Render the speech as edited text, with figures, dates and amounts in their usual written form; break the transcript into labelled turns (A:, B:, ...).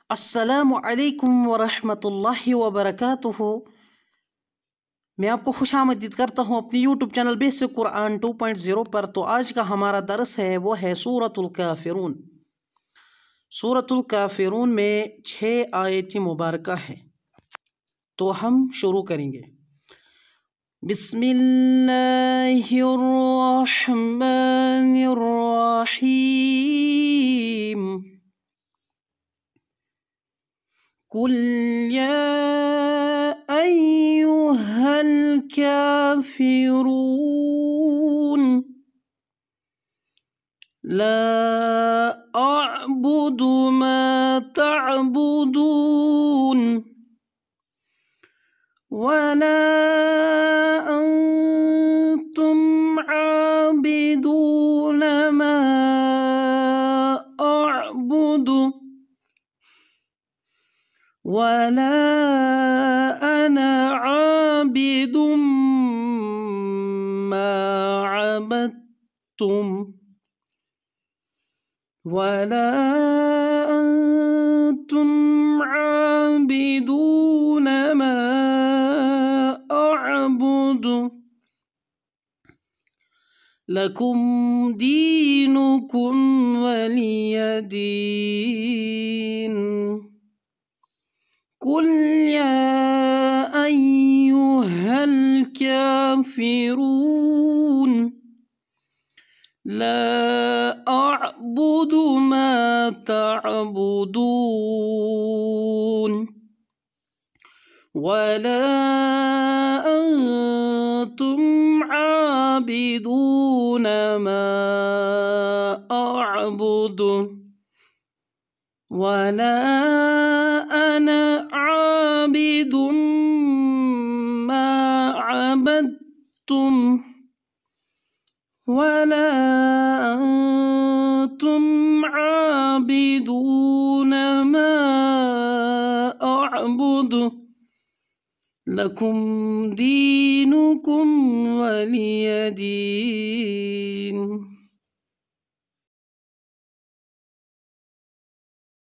A: अस्सलामु अलैकुम वरहमतुल्लाहि वबरकातुहू। मैं आपको खुशामदीद करता हूँ अपनी यूट्यूब चैनल बेसिक कुरान 2.0 पर। तो आज का हमारा दर्स है वो है सूरतुल काफिरून। सूरतुल काफिरून में 6 आयत मुबारका है। तो हम शुरू करेंगे। बिस्मिल्लाहिर्रहमानिर्रहीम। कुल या अय्युहल काफिरून ला अअबुदु मा तअबुदून वला अंतुम आबिदून मा अअबुदु वला अना आबिदुम मा अबदतुम वला अंतुम आबिदून मा अअबुदु लकुम दीनुकुम वलिय दीन। कुल या अय्युहल काफिरून ला अअबुदु मा तअबुदून वला अंतुम आबिदून मा अअबुदु वला अना आबिदुम मा अबदतुम वला अंतुम आबिदून मा अअबुदु लकुम दीनुकुम वलिय दीन।